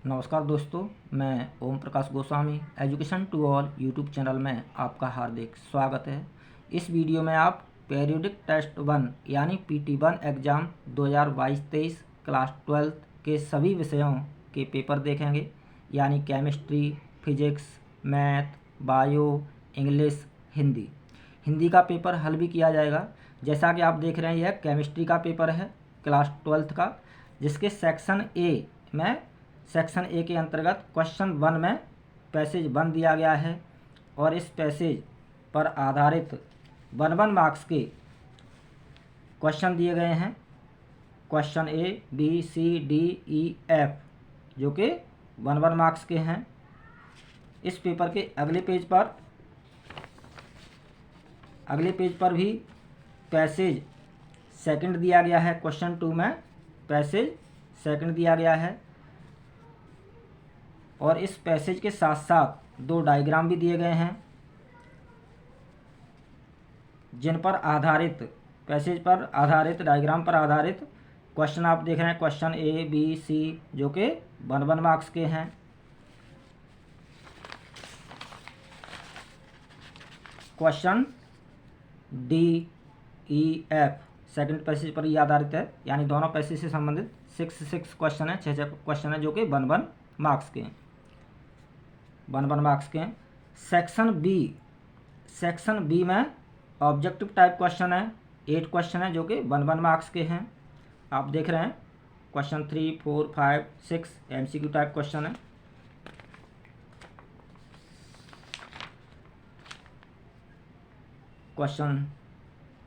नमस्कार दोस्तों, मैं Om Prakash Goswami education to all YouTube channel में आपका हार्दिक स्वागत है। इस वीडियो में आप पीरियोडिक टेस्ट 1 यानी PT1 एग्ज़ाम 2022-23 क्लास 12 के सभी विषयों के पेपर देखेंगे, यानी chemistry, physics, math, bio, English, Hindi. Hindi का पेपर हल भी किया जाएगा। जैसा कि आप देख रहे हैं, यह केमिस्ट्री का पेपर है क्लास 12 का, जिसके सेक्शन ए के अंतर्गत क्वेश्चन 1 में पैसेज 1 दिया गया है और इस पैसेज पर आधारित 1 मार्क्स के क्वेश्चन दिए गए हैं। Question A, B, C, D, E, F जो कि 1 मार्क्स के हैं। इस पेपर के अगले पेज पर भी पैसेज सेकंड दिया गया है। क्वेश्चन 2 में पैसेज सेकंड दिया गया है और इस पैसेज के साथ साथ 2 डायग्राम भी दिए गए हैं, जिन पर आधारित पैसेज पर आधारित डायग्राम पर आधारित क्वेश्चन आप देख रहे हैं। क्वेश्चन A, B, C जो कि 1 मार्क्स के हैं। Question D, E, F second passage पर ही आधारित है, यानी दोनों पैसेज से संबंधित 6 क्वेश्चन है, 6 क्वेश्चन है जो कि 1 मार्क्स के हैं। 1 मार्क्स के हैं। सेक्शन बी में ऑब्जेक्टिव टाइप क्वेश्चन है, 8 क्वेश्चन है जो कि 1 मार्क्स के हैं। आप देख रहे हैं क्वेश्चन 3, 4, 5, 6 MCQ टाइप क्वेश्चन है। क्वेश्चन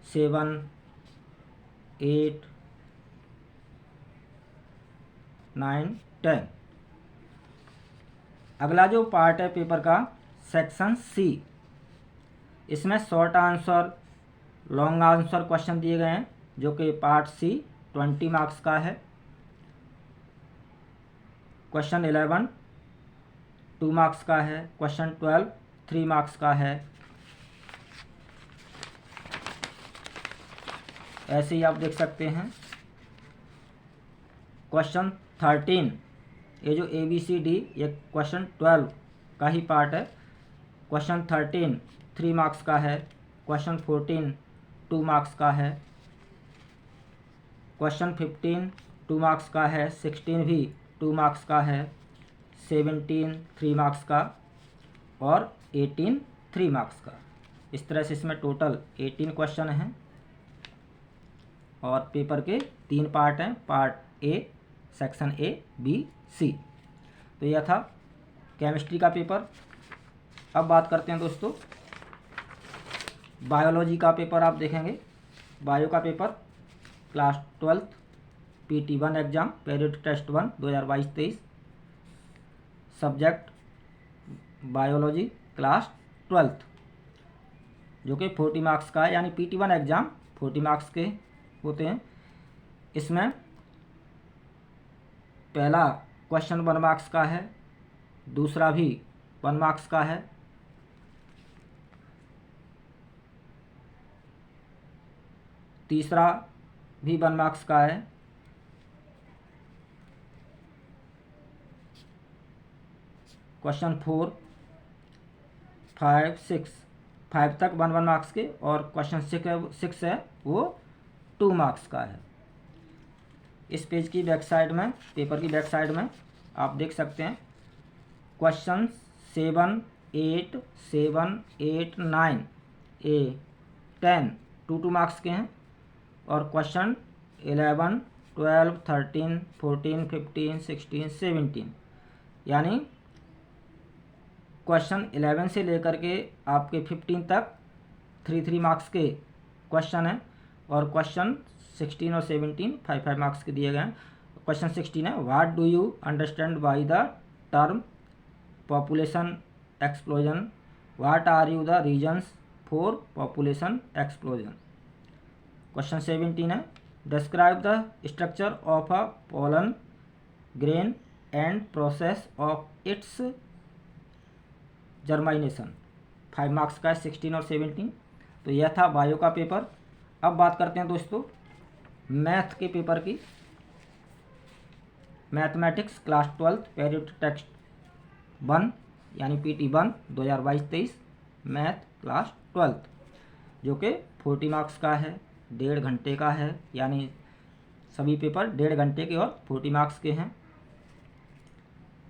7, 8, 9, 10। अगला जो पार्ट है पेपर का, सेक्शन सी, इसमें short answer, long answer question दिए गए हैं जो कि पार्ट सी 20 मार्क्स का है। क्वेश्चन 11 2 मार्क्स का है। क्वेश्चन 12 3 मार्क्स का है। ऐसे ही आप देख सकते हैं। क्वेश्चन 13, ये जो ABCD, ये क्वेश्चन 12 का ही पार्ट है। क्वेश्चन 13 3 मार्क्स का है। क्वेश्चन 14 2 मार्क्स का है। क्वेश्चन 15 2 मार्क्स का है। 16 भी 2 मार्क्स का है। 17 3 मार्क्स का और 18 3 मार्क्स का। इस तरह से इसमें टोटल 18 क्वेश्चन हैं और पेपर के 3 पार्ट हैं, part A, section A, B, C। तो यह था केमिस्ट्री का पेपर। अब बात करते हैं दोस्तों बायोलॉजी का पेपर। आप देखेंगे बायो का paper class 12 PT1 exam period test 1 2022-23, subject biology class 12 जो कि 40 मार्क्स का है, यानी PT1 एग्ज़ाम 40 मार्क्स के होते हैं। इसमें पहला क्वेश्चन 1 मार्क्स का है, दूसरा भी 1 मार्क्स का है, तीसरा भी 1 मार्क्स का है, क्वेश्चन 4, 5, 6 5 तक 1 मार्क्स के, और क्वेश्चन 6 है वो 2 मार्क्स का है। इस पेज की बैक साइड में, पेपर की बैक साइड में आप देख सकते हैं क्वेश्चन 7, 8, 9, 10 2 मार्क्स के हैं और क्वेश्चन 11, 12, 13, 14, 15, 16, 17, यानी क्वेश्चन 11 से लेकर के आपके 15 तक 3 मार्क्स के क्वेश्चन हैं और क्वेश्चन 16 और 17 5 मार्क्स के दिए गए हैं। क्वेश्चन 16 है, what do you understand by the term population explosion, what are you the reasons for population explosion. Question 17 है, describe the structure of a pollen grain and process of its germination. 5 marks का है 16 और 17। तो यह था bio का paper. अब बात करते हैं दोस्तों मैथ के पेपर की। Mathematics class 12th periodic test 1 यानी PT1 2022-23 मैथ क्लास 12th जो कि 40 मार्क्स का है, 1.5 घंटे का है, यानी सभी पेपर 1.5 घंटे के और 40 मार्क्स के हैं।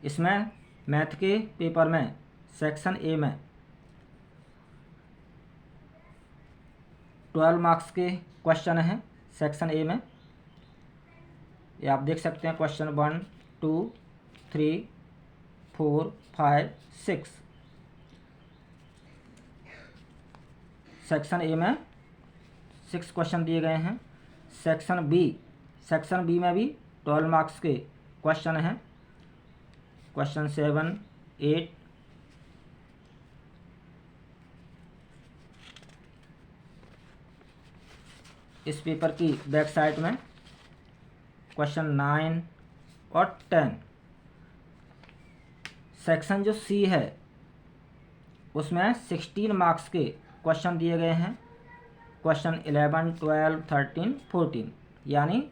इसमें मैथ के पेपर में सेक्शन ए में 12 मार्क्स के क्वेश्चन हैं। सेक्शन ए में ये आप देख सकते हैं, क्वेश्चन 1, 2, 3, 4, 5, 6। सेक्शन ए में 6 क्वेश्चन दिए गए हैं। सेक्शन बी में भी 12 मार्क्स के क्वेश्चन हैं। क्वेश्चन 7, 8, इस पेपर की बैक साइड में क्वेश्चन 9 और 10। सेक्शन जो सी है उसमें 16 मार्क्स के क्वेश्चन दिए गए हैं। क्वेश्चन 11, 12, 13, 14 यानी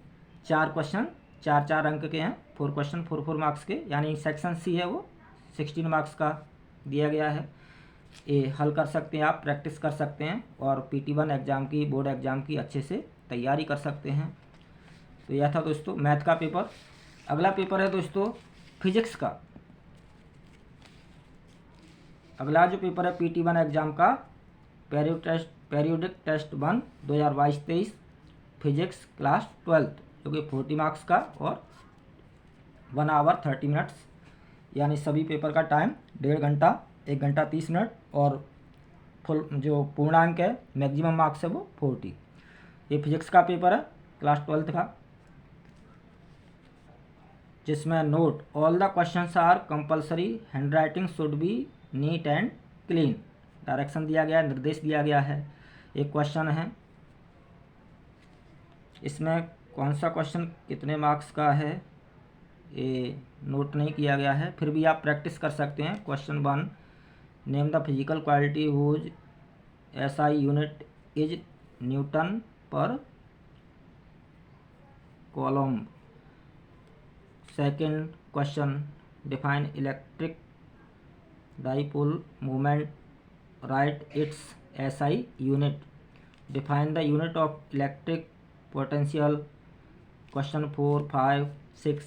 4 क्वेश्चन 4 अंक के हैं। 4 क्वेश्चन 4 मार्क्स के, यानी सेक्शन सी है वो 16 मार्क्स का दिया गया है। ये हल कर सकते हैं आप, प्रैक्टिस कर सकते हैं और PT1 एग्ज़ाम की, बोर्ड एग्ज़ाम की अच्छे से तैयारी कर सकते हैं। तो यह था दोस्तों मैथ का पेपर। अगला पेपर है दोस्तों फिजिक्स का। अगला जो पेपर है PT1 एग्ज़ाम का periodic test 1 2022-23 physics class 12th जो कि 40 मार्क्स का और 1 आवर 30 मिनट्स, यानी सभी पेपर का टाइम 1.5 घंटा, 1 घंटा 30 मिनट और फुल जो पूर्णांक है मैक्सिमम मार्क्स है वो 40। ये फिजिक्स का पेपर है क्लास 12th का, जिसमें note all the questions are compulsory, handwriting should be neat and clean. Direction दिया गया है, निर्देश दिया गया है। एक क्वेश्चन है, इसमें कौन सा क्वेश्चन कितने मार्क्स का है ये नोट नहीं किया गया है, फिर भी आप प्रैक्टिस कर सकते हैं। Question 1, name the physical quality whose SI unit is newton per coulomb. Second question, define electric dipole movement, write its SI unit. Define the unit of electric potential. Question 4, 5, 6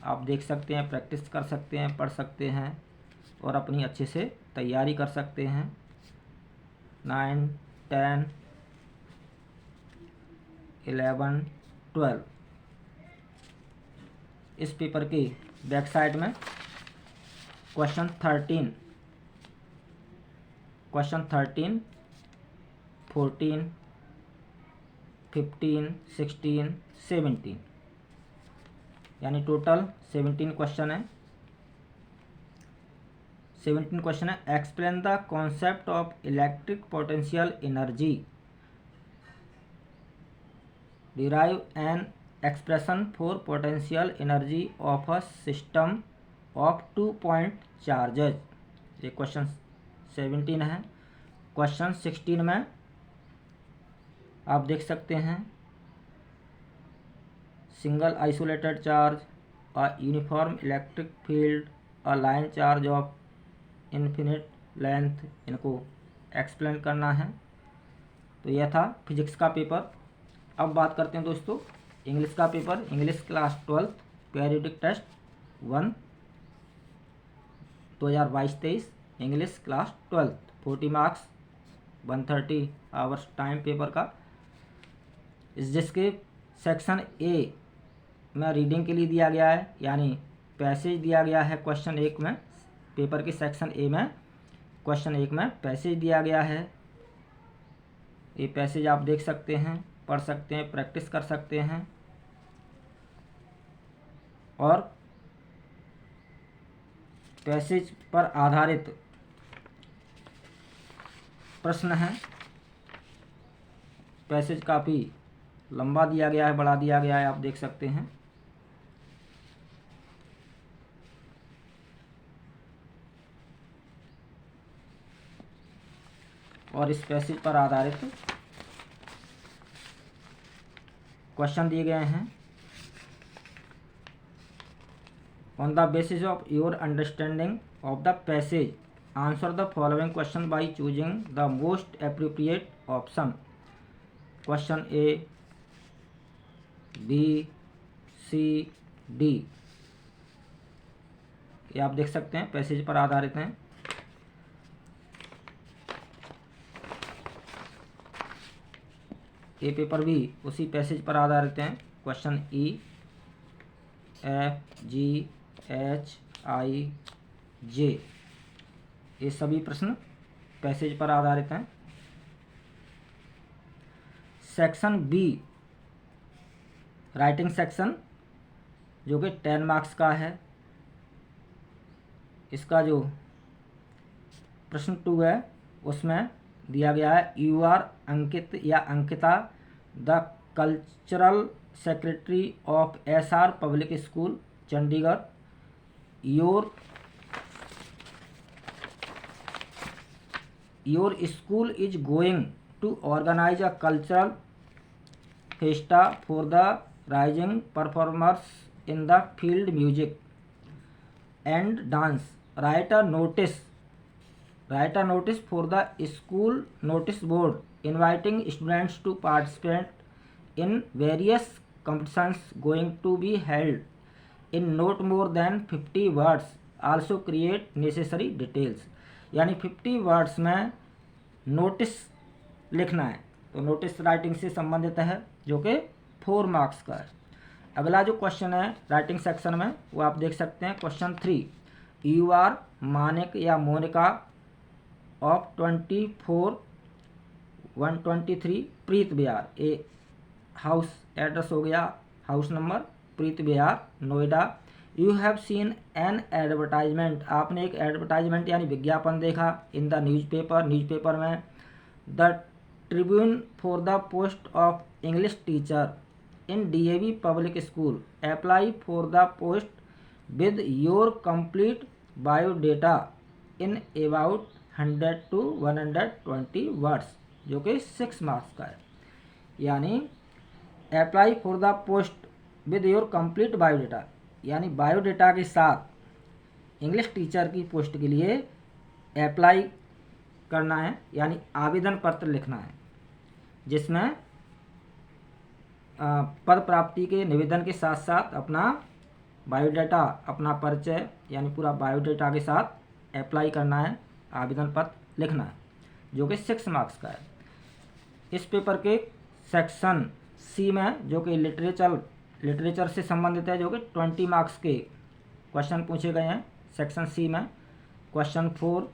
आप देख सकते हैं, प्रैक्टिस कर सकते हैं, पढ़ सकते हैं और अपनी अच्छे से तैयारी कर सकते हैं। 9, 10, 11, 12 इस पेपर की बैक साइड में क्वेश्चन 13, 14, 15, 16, 17 यानी टोटल 17 क्वेश्चन है। 17 क्वेश्चन है। Explain the concept of electric potential energy, derive an expression for potential energy of a system of 2 point charges. ये क्वेश्चन 17 है। क्वेश्चन 16 में आप देख सकते हैं, single isolated charge, a uniform electric field, a line charge of infinite length, इनको explain करना है। तो यह था फिजिक्स का पेपर। अब बात करते हैं दोस्तों इंग्लिश का पेपर। English class 12th periodic test 1 2022-23 English class 12th 40 marks 130 hours time paper का, जिसके सेक्शन ए में रीडिंग के लिए दिया गया है, यानी पैसेज दिया गया है। क्वेश्चन 1 में पेपर के सेक्शन ए में क्वेश्चन 1 में पैसेज दिया गया है। ये पैसेज आप देख सकते हैं, पढ़ सकते हैं, प्रैक्टिस कर सकते हैं और पैसेज पर आधारित प्रश्न है। पैसेज काफ़ी लंबा दिया गया है, बड़ा दिया गया है, आप देख सकते हैं। और इस पैसेज पर आधारित क्वेश्चन दिए गए हैं। On the basis of your understanding of the passage answer the following question by choosing the most appropriate option. Question A, B, C, D, ये आप देख सकते हैं पैसेज पर आधारित हैं। ए पेपर भी उसी पैसेज पर आधारित हैं। क्वेश्चन ई, एफ, जी, एच, आई, जे, ये सभी प्रश्न पैसेज पर आधारित हैं। सेक्शन बी राइटिंग सेक्शन जो कि 10 मार्क्स का है। इसका जो प्रश्न 2 है उसमें दिया गया है यू आर अंकित या Ankita the cultural secretary of SR public school Chandigarh. Your school is going to organise a cultural festa for the rising performers in the field music and dance. Write a notice for the school notice board inviting students to participate in various competitions going to be held in not more than 50 words. Also create necessary details। यानी 50 words में notice लिखना है, तो notice writing से संबंधित है जो कि 4 मार्क्स का है। अगला जो क्वेश्चन है राइटिंग सेक्शन में वो आप देख सकते हैं। क्वेश्चन 3, यू आर मानिक या Monika of 24/123 Preet Vihar. A house address हो गया, house number Preet Vihar Noida. You have seen an advertisement, आपने एक एडवर्टाइजमेंट यानी विज्ञापन देखा इन द न्यूज़पेपर में the Tribune for the post of English teacher in DAV public school. Apply for the post with your complete biodata in about 100 to 120 words जो कि 6 marks का है। यानी apply for the post with your complete biodata, यानी biodata के साथ English teacher की post के लिए अप्लाई करना है, यानी आवेदन पत्र लिखना है जिसमें पद प्राप्ति के निवेदन के साथ साथ अपना बायोडाटा, अपना परिचय यानी पूरा बायोडाटा के साथ अप्लाई करना है, आवेदन पत्र लिखना है जो कि 6 मार्क्स का है। इस पेपर के सेक्शन सी में जो कि लिटरेचर से संबंधित है जो कि 20 मार्क्स के क्वेश्चन पूछे गए हैं। सेक्शन सी में क्वेश्चन 4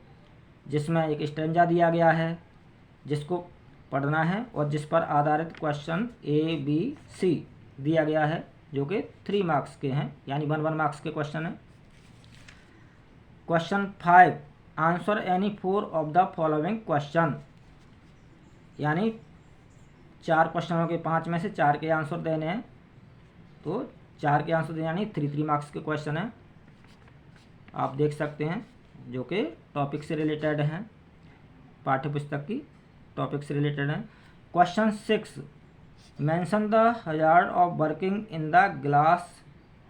जिसमें एक स्टेंजा दिया गया है जिसको पढ़ना है और जिस पर आधारित क्वेश्चन A, B, C दिया गया है जो कि 3 मार्क्स के हैं, यानी 1 मार्क्स के क्वेश्चन हैं। Question 5, answer any 4 of the following question, यानी 4 क्वेश्चनों के 5 में से 4 के आंसर देने हैं, तो 4 के आंसर देने यानी 3 मार्क्स के क्वेश्चन हैं। आप देख सकते हैं जो कि टॉपिक से रिलेटेड हैं, पाठ्यपुस्तक की टॉपिक से रिलेटेड हैं। Question 6, mention the hazard of working in the glass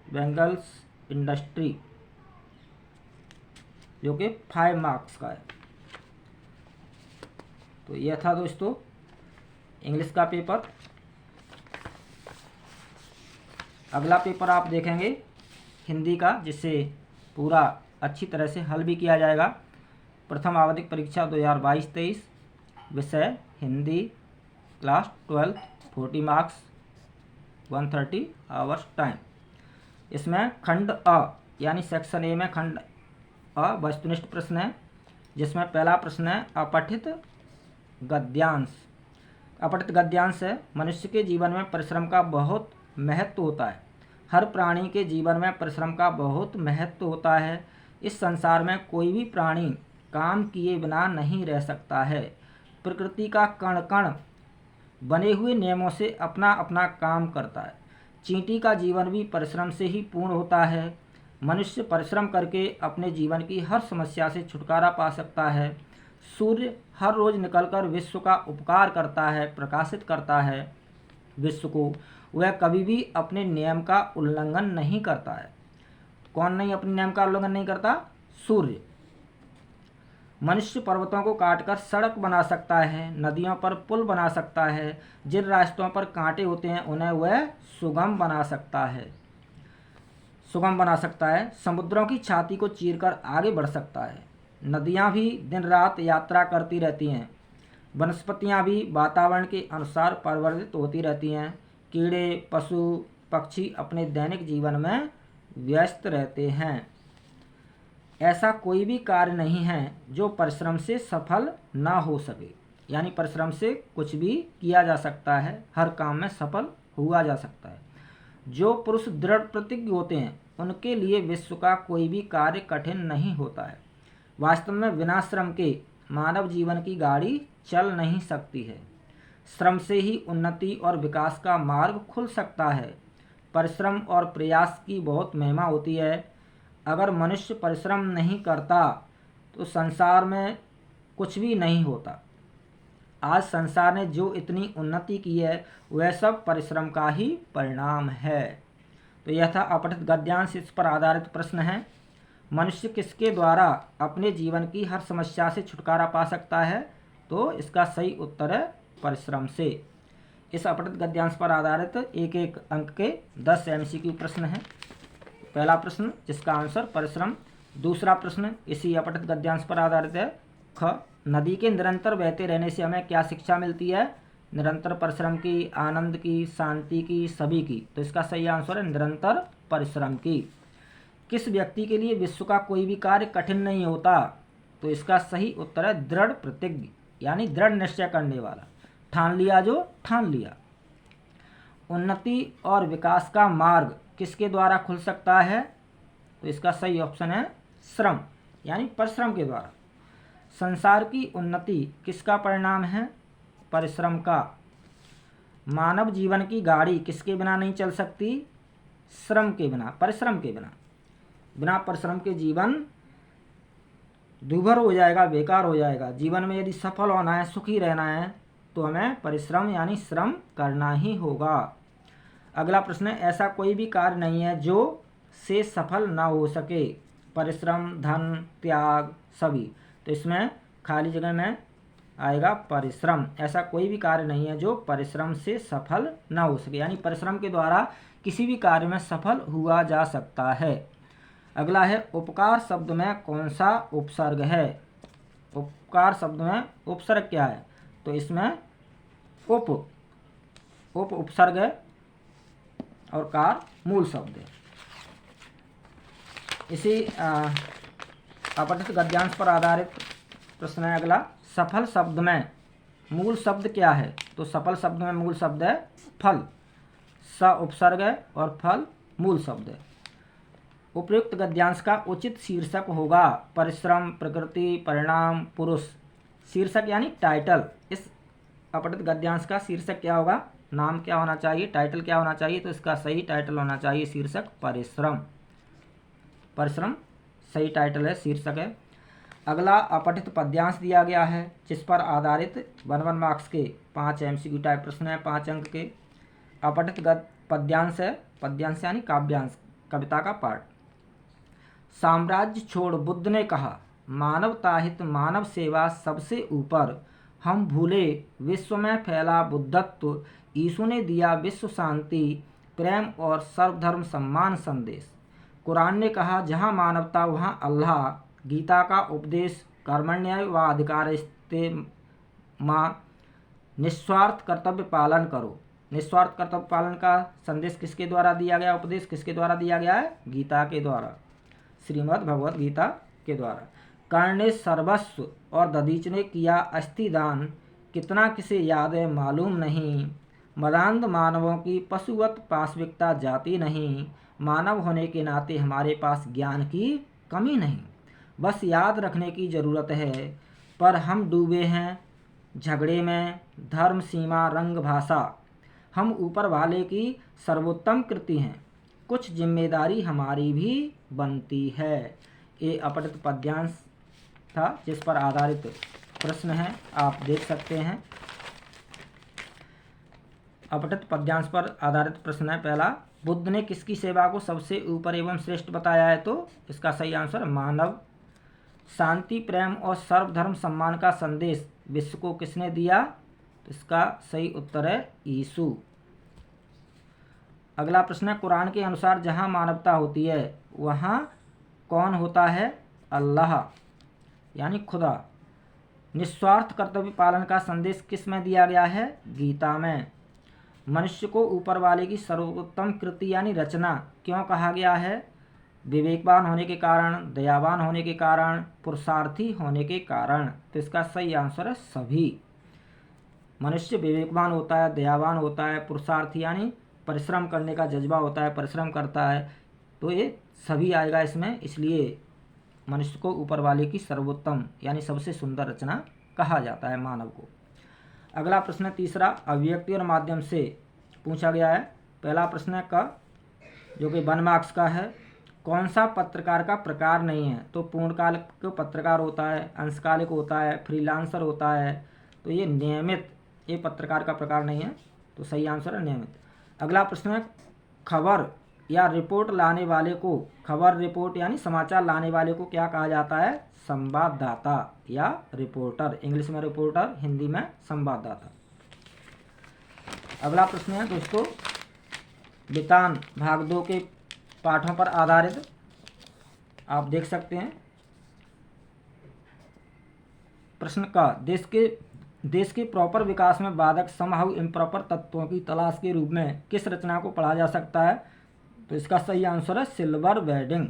bangles industry जो कि 5 मार्क्स का है। तो यह था दोस्तों इंग्लिश का पेपर। अगला पेपर आप देखेंगे हिंदी का, जिससे पूरा अच्छी तरह से हल भी किया जाएगा। प्रथम आवधिक परीक्षा 2022-23, विषय Hindi, class 12, 40 marks, 130 hours time. इसमें खंड अ यानी सेक्शन ए में खंड अ वस्तुनिष्ठ प्रश्न है, जिसमें पहला प्रश्न है अपठित गद्यांश। अपठित गद्यांश है, मनुष्य के जीवन में परिश्रम का बहुत महत्व होता है। हर प्राणी के जीवन में परिश्रम का बहुत महत्व होता है। इस संसार में कोई भी प्राणी काम किए बिना नहीं रह सकता है। प्रकृति का कण कण बने हुए नियमों से अपना अपना काम करता है। चींटी का जीवन भी परिश्रम से ही पूर्ण होता है। मनुष्य परिश्रम करके अपने जीवन की हर समस्या से छुटकारा पा सकता है। सूर्य हर रोज निकलकर विश्व का उपकार करता है, प्रकाशित करता है विश्व को। वह कभी भी अपने नियम का उल्लंघन नहीं करता है। कौन नहीं अपने नियम का उल्लंघन नहीं करता? सूर्य। मनुष्य पर्वतों को काटकर सड़क बना सकता है, नदियों पर पुल बना सकता है, जिन रास्तों पर कांटे होते हैं उन्हें वह सुगम बना सकता है, समुद्रों की छाती को चीरकर आगे बढ़ सकता है। नदियाँ भी दिन रात यात्रा करती रहती हैं, वनस्पतियाँ भी वातावरण के अनुसार परिवर्तित होती रहती हैं, कीड़े पशु पक्षी अपने दैनिक जीवन में व्यस्त रहते हैं। ऐसा कोई भी कार्य नहीं है जो परिश्रम से सफल ना हो सके, यानी परिश्रम से कुछ भी किया जा सकता है, हर काम में सफल हुआ जा सकता है। जो पुरुष दृढ़ प्रतिज्ञ होते हैं उनके लिए विश्व का कोई भी कार्य कठिन नहीं होता है। वास्तव में बिना श्रम के मानव जीवन की गाड़ी चल नहीं सकती है। श्रम से ही उन्नति और विकास का मार्ग खुल सकता है। परिश्रम और प्रयास की बहुत महिमा होती है। अगर मनुष्य परिश्रम नहीं करता तो संसार में कुछ भी नहीं होता। आज संसार ने जो इतनी उन्नति की है वह सब परिश्रम का ही परिणाम है। तो यह था अपठित गद्यांश। इस पर आधारित प्रश्न है, मनुष्य किसके द्वारा अपने जीवन की हर समस्या से छुटकारा पा सकता है? तो इसका सही उत्तर है परिश्रम से। इस अपठित गद्यांश पर आधारित एक एक अंक के 10 MCQ प्रश्न हैं। पहला प्रश्न जिसका आंसर परिश्रम। दूसरा प्रश्न इसी अपठित गद्यांश पर आधारित है। ख, नदी के निरंतर बहते रहने से हमें क्या शिक्षा मिलती है? निरंतर परिश्रम की, आनंद की, शांति की, सभी की। तो इसका सही आंसर है निरंतर परिश्रम की। किस व्यक्ति के लिए विश्व का कोई भी कार्य कठिन नहीं होता? तो इसका सही उत्तर है दृढ़ प्रतिज्ञ, यानी दृढ़ निश्चय करने वाला। ठान लिया जो ठान लिया। उन्नति और विकास का मार्ग किसके द्वारा खुल सकता है? तो इसका सही ऑप्शन है श्रम, यानी परिश्रम के द्वारा। संसार की उन्नति किसका परिणाम है? परिश्रम का। मानव जीवन की गाड़ी किसके बिना नहीं चल सकती? श्रम के बिना, परिश्रम के बिना। बिना परिश्रम के जीवन दूभर हो जाएगा, बेकार हो जाएगा। जीवन में यदि सफल होना है, सुखी रहना है, तो हमें परिश्रम यानी श्रम करना ही होगा। अगला प्रश्न है, ऐसा कोई भी कार्य नहीं है जो से सफल ना हो सके। परिश्रम, धन, त्याग, सभी। तो इसमें खाली जगह में आएगा परिश्रम। ऐसा कोई भी कार्य नहीं है जो परिश्रम से सफल ना हो सके, यानी परिश्रम के द्वारा किसी भी कार्य में सफल हुआ जा सकता है। अगला है, उपकार शब्द में कौन सा उपसर्ग है? उपकार शब्द में उपसर्ग क्या है? तो इसमें उप उपसर्ग है और कार मूल शब्द है। इसी अपठित गद्यांश पर आधारित प्रश्न है अगला, सफल शब्द में मूल शब्द क्या है? तो सफल शब्द में मूल शब्द है फल। स उपसर्ग है और फल मूल शब्द है। उपयुक्त गद्यांश का उचित शीर्षक होगा परिश्रम, प्रकृति, परिणाम, पुरुष। शीर्षक यानी टाइटल। इस अपठित गद्यांश का शीर्षक क्या होगा? नाम क्या होना चाहिए, टाइटल क्या होना चाहिए? तो इसका सही टाइटल होना चाहिए शीर्षक परिश्रम। परिश्रम सही टाइटल है, शीर्षक है। अगला अपठित पद्यांश दिया गया है जिस पर आधारित 1 मार्क्स के 5 MCQ टाइप प्रश्न है, 5 अंक के। अपठित पद्यांश है, पद्यांश यानी काव्यांश, कविता का पाठ। साम्राज्य छोड़ बुद्ध ने कहा, मानवता हित मानव सेवा सबसे ऊपर। हम भूले विश्व में फैला बुद्धत्व, यीशु ने दिया विश्व शांति, प्रेम और सर्वधर्म सम्मान संदेश। कुरान ने कहा, जहाँ मानवता वहाँ अल्लाह। गीता का उपदेश, कर्मण्य व अधिकारस्ते माँ, निस्वार्थ कर्तव्य पालन करो। निस्वार्थ कर्तव्य पालन का संदेश किसके द्वारा दिया गया? उपदेश किसके द्वारा दिया गया है? गीता के द्वारा, श्रीमद् भगवत गीता के द्वारा। कर्ण ने सर्वस्व और दधीच ने किया अस्थिदान, कितना किसे याद है मालूम नहीं। मदांध मानवों की पशुवत पाशविकता जाती नहीं, मानव होने के नाते हमारे पास ज्ञान की कमी नहीं। बस याद रखने की ज़रूरत है, पर हम डूबे हैं झगड़े में, धर्म, सीमा, रंग, भाषा। हम ऊपर वाले की सर्वोत्तम कृति हैं, कुछ जिम्मेदारी हमारी भी बनती है। ये अपठित पद्यांश था जिस पर आधारित प्रश्न है, आप देख सकते हैं। अपठित पद्यांश पर आधारित प्रश्न है पहला, बुद्ध ने किसकी सेवा को सबसे ऊपर एवं श्रेष्ठ बताया है? तो इसका सही आंसर मानव। शांति, प्रेम और सर्वधर्म सम्मान का संदेश विश्व को किसने दिया? तो इसका सही उत्तर है यीशु। अगला प्रश्न है, कुरान के अनुसार जहाँ मानवता होती है वहाँ कौन होता है? अल्लाह यानी खुदा। निस्वार्थ कर्तव्य पालन का संदेश किस में दिया गया है? गीता में। मनुष्य को ऊपर वाले की सर्वोत्तम कृति यानी रचना क्यों कहा गया है? विवेकवान होने के कारण, दयावान होने के कारण, पुरुषार्थी होने के कारण। तो इसका सही आंसर है सभी। मनुष्य विवेकवान होता है, दयावान होता है, पुरुषार्थी यानी परिश्रम करने का जज्बा होता है, परिश्रम करता है, तो ये सभी आएगा इसमें। इसलिए मनुष्य को ऊपर वाले की सर्वोत्तम यानी सबसे सुंदर रचना कहा जाता है मानव को। अगला प्रश्न तीसरा, अभिव्यक्ति और माध्यम से पूछा गया है। पहला प्रश्न है क, जो कि 1 मार्क्स का है। कौन सा पत्रकार का प्रकार नहीं है? तो पूर्णकालिक पत्रकार होता है, अंशकालिक होता है, फ्रीलांसर होता है। तो ये नियमित, ये पत्रकार का प्रकार नहीं है। तो सही आंसर है नियमित। अगला प्रश्न है, खबर या रिपोर्ट लाने वाले को, खबर रिपोर्ट यानी समाचार लाने वाले को क्या कहा जाता है? संवाददाता या रिपोर्टर। इंग्लिश में रिपोर्टर, हिंदी में संवाददाता। अगला प्रश्न है दोस्तों, वितान भाग 2 के पाठों पर आधारित, आप देख सकते हैं। प्रश्न का, देश के प्रॉपर विकास में बाधक समहाउ इम्प्रॉपर तत्वों की तलाश के रूप में किस रचना को पढ़ा जा सकता है? तो इसका सही आंसर है सिल्वर वेडिंग।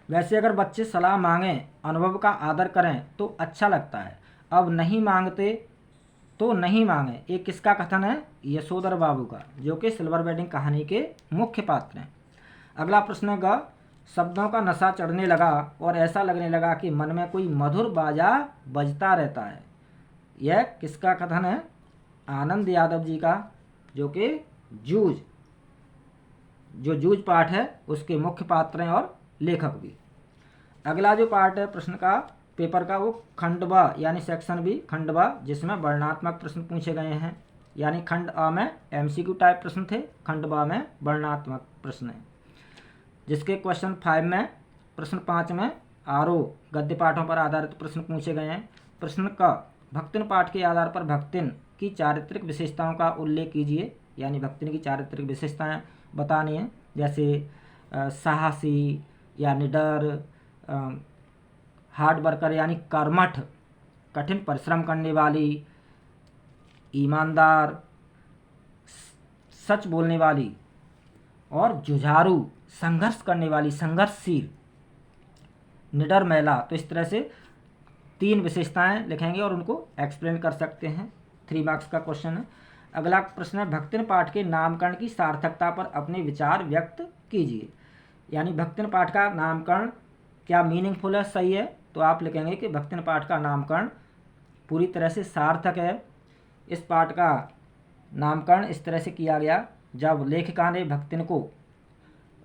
वैसे अगर बच्चे सलाह मांगें, अनुभव का आदर करें तो अच्छा लगता है, अब नहीं मांगते तो नहीं मांगे। ये किसका कथन है? यशोधर बाबू का, जो कि सिल्वर वेडिंग कहानी के मुख्य पात्र हैं। अगला प्रश्न है, शब्दों का नशा चढ़ने लगा और ऐसा लगने लगा कि मन में कोई मधुर बाजा बजता रहता है। यह किसका कथन है? आनंद यादव जी का, जो कि जूझ पाठ है उसके मुख्य पात्र हैं और लेखक भी। अगला जो पार्ट है प्रश्न का, पेपर का, वो खंडवा यानी सेक्शन बी खंडवा, जिसमें वर्णनात्मक प्रश्न पूछे गए हैं। यानी खंड अ में एमसीक्यू टाइप प्रश्न थे, खंड ब में वर्णनात्मक प्रश्न है, जिसके क्वेश्चन 5 में, प्रश्न 5 में आरोह गद्य पाठों पर आधारित प्रश्न पूछे गए हैं। प्रश्न का, भक्तिन पाठ के आधार पर भक्तिन की चारित्रिक विशेषताओं का उल्लेख कीजिए। यानी भक्तिन की चारित्रिक विशेषताएं बतानी है, जैसे साहसी या निडर, हार्ड वर्कर यानी कर्मठ, कठिन परिश्रम करने वाली, ईमानदार, सच बोलने वाली, और जुझारू, संघर्ष करने वाली, संघर्षशील, निडर महिला। तो इस तरह से 3 विशेषताएं लिखेंगे और उनको एक्सप्लेन कर सकते हैं। 3 मार्क्स का क्वेश्चन है। अगला प्रश्न है, भक्तिन पाठ के नामकरण की सार्थकता पर अपने विचार व्यक्त कीजिए। यानी भक्तिन पाठ का नामकरण क्या मीनिंगफुल है, सही है? तो आप लिखेंगे कि भक्तिन पाठ का नामकरण पूरी तरह से सार्थक है। इस पाठ का नामकरण इस तरह से किया गया जब लेखिका ने भक्तिन को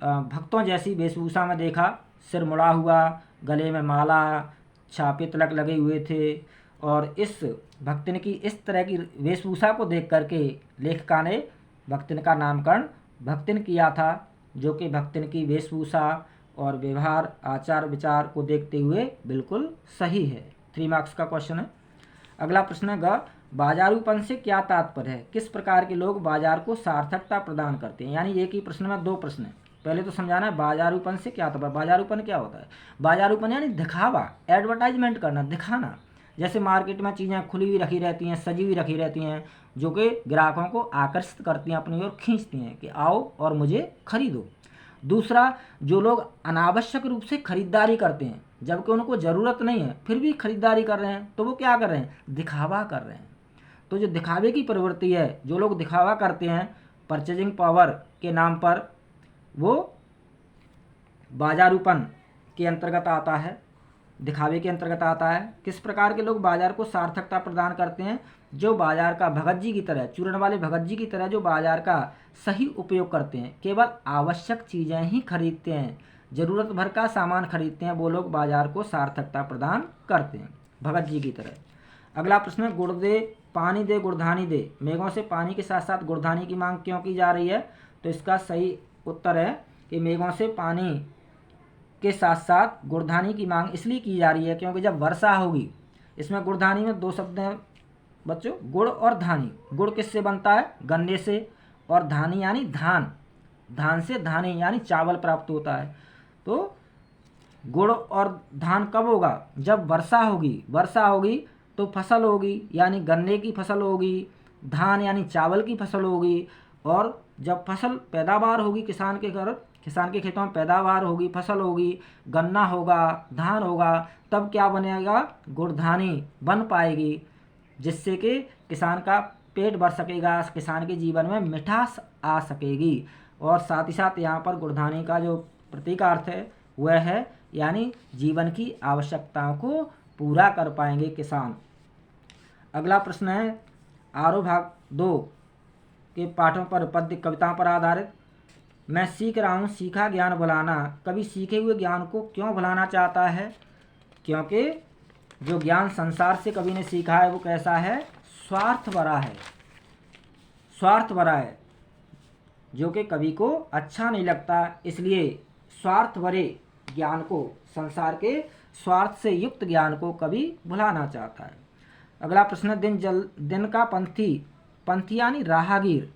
भक्तों जैसी वेशभूषा में देखा, सिर मुड़ा हुआ, गले में माला, छापे तिलक लगे हुए थे, और इस भक्तिन की इस तरह की वेशभूषा को देख करके लेखिका ने भक्तिन का नामकरण भक्तिन किया था, जो कि भक्तिन की वेशभूषा और व्यवहार, आचार विचार को देखते हुए बिल्कुल सही है। 3 मार्क्स का क्वेश्चन है। अगला प्रश्न है, बाजारूपन से क्या तात्पर्य है? किस प्रकार के लोग बाजार को सार्थकता प्रदान करते हैं? यानी एक ही प्रश्न में 2 प्रश्न है। पहले तो समझाना है बाजारूपन से क्या तात्पर्य। बाजारूपन क्या होता है? बाजारूपन यानी दिखावा, एडवर्टाइजमेंट करना, दिखाना। जैसे मार्केट में चीज़ें खुली हुई रखी रहती हैं, सजी हुई रखी रहती हैं, जो कि ग्राहकों को आकर्षित करती हैं, अपनी ओर खींचती हैं कि आओ और मुझे खरीदो। दूसरा, जो लोग अनावश्यक रूप से खरीदारी करते हैं, जबकि उनको ज़रूरत नहीं है फिर भी खरीदारी कर रहे हैं, तो वो क्या कर रहे हैं? दिखावा कर रहे हैं। तो जो दिखावे की प्रवृत्ति है, जो लोग दिखावा करते हैं परचेजिंग पावर के नाम पर, वो बाजारूपन के अंतर्गत आता है, दिखावे के अंतर्गत आता है। किस प्रकार के लोग बाजार को सार्थकता प्रदान करते हैं? जो बाजार का भगत जी की तरह, चूरन वाले भगत जी की तरह, जो बाजार का सही उपयोग करते हैं, केवल आवश्यक चीज़ें ही खरीदते हैं, ज़रूरत भर का सामान खरीदते हैं, वो लोग बाजार को सार्थकता प्रदान करते हैं, भगत जी की तरह। अगला प्रश्न है, गुड़ दे पानी दे गुड़धानी दे, मेघों से पानी के साथ साथ गुड़धानी की मांग क्यों की जा रही है? तो इसका सही उत्तर है कि मेघों से पानी के साथ साथ गुड़धानी की मांग इसलिए की जा रही है क्योंकि जब वर्षा होगी, इसमें गुड़धानी में दो शब्द हैं बच्चों, गुड़ और धानी। गुड़ किससे बनता है? गन्ने से, और धानी यानी धान, धान से धानी यानी चावल प्राप्त होता है। तो गुड़ और धान कब होगा? जब वर्षा होगी। वर्षा होगी तो फसल होगी, यानी गन्ने की फसल होगी, धान यानी चावल की फसल होगी, और जब फसल पैदावार होगी किसान के खेतों में पैदावार होगी, फसल होगी, गन्ना होगा, धान होगा, तब क्या बनेगा? गुड़धानी बन पाएगी, जिससे कि किसान का पेट भर सकेगा, किसान के जीवन में मिठास आ सकेगी। और साथ ही साथ यहाँ पर गुड़धानी का जो प्रतीकार्थ है वह है यानी जीवन की आवश्यकताओं को पूरा कर पाएंगे किसान। अगला प्रश्न है आरो भाग 2 के पाठों पर पद्य कविताओं पर आधारित। मैं सीख रहा हूँ सीखा ज्ञान भुलाना, कवि सीखे हुए ज्ञान को क्यों भुलाना चाहता है? क्योंकि जो ज्ञान संसार से कवि ने सीखा है वो कैसा है? स्वार्थ भरा है, स्वार्थ भरा है, जो कि कवि को अच्छा नहीं लगता, इसलिए स्वार्थ भरे ज्ञान को, संसार के स्वार्थ से युक्त ज्ञान को कवि भुलाना चाहता है। अगला प्रश्न है दिन का पंथी यानी राहगीर,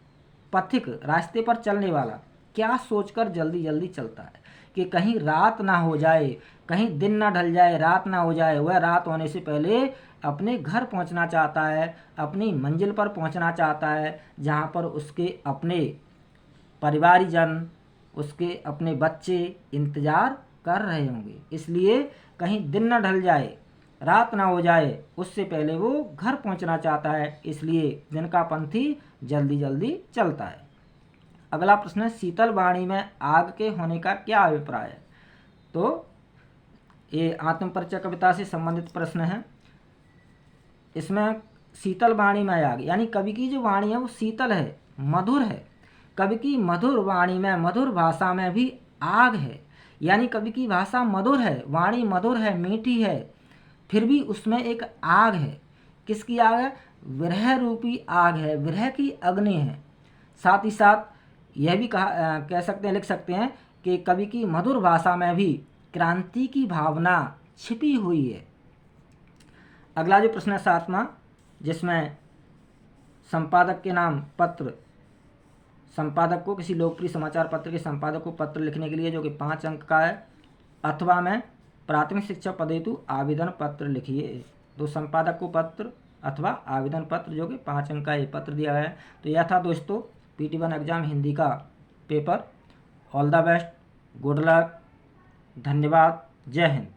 पथिक रास्ते पर चलने वाला क्या सोचकर जल्दी जल्दी चलता है? कि कहीं रात ना हो जाए, कहीं दिन ना ढल जाए, रात ना हो जाए। वह रात होने से पहले अपने घर पहुंचना चाहता है, अपनी मंजिल पर पहुंचना चाहता है, जहां पर उसके अपने परिवारजन, उसके अपने बच्चे इंतज़ार कर रहे होंगे। इसलिए कहीं दिन न ढल जाए, रात ना हो जाए, उससे पहले वो घर पहुंचना चाहता है, इसलिए दिन का पंथी जल्दी जल्दी चलता है। अगला प्रश्न है शीतल वाणी में आग के होने का क्या अभिप्राय है? तो ये आत्मपरिचय कविता से संबंधित प्रश्न है। इसमें शीतल वाणी में आग यानी कवि की जो वाणी है वो शीतल है, मधुर है। कवि की मधुर वाणी में, मधुर भाषा में भी आग है, यानी कवि की भाषा मधुर है, वाणी मधुर है, मीठी है, फिर भी उसमें एक आग है। किसकी आग है? विरह रूपी आग है, विरह की अग्नि है। साथ ही साथ यह भी कह सकते हैं, लिख सकते हैं कि कवि की मधुर भाषा में भी क्रांति की भावना छिपी हुई है। अगला जो प्रश्न है 7वां, जिसमें संपादक के नाम पत्र, संपादक को, किसी लोकप्रिय समाचार पत्र के संपादक को पत्र लिखने के लिए, जो कि 5 अंक का है, अथवा में प्राथमिक शिक्षा पदेतु आवेदन पत्र लिखिए। तो संपादक को पत्र अथवा आवेदन पत्र, जो कि 5 अंक का ये पत्र दिया गया है। तो यह था दोस्तों PT1 एग्जाम हिंदी का paper. All the best, good luck, धन्यवाद, जय हिंद।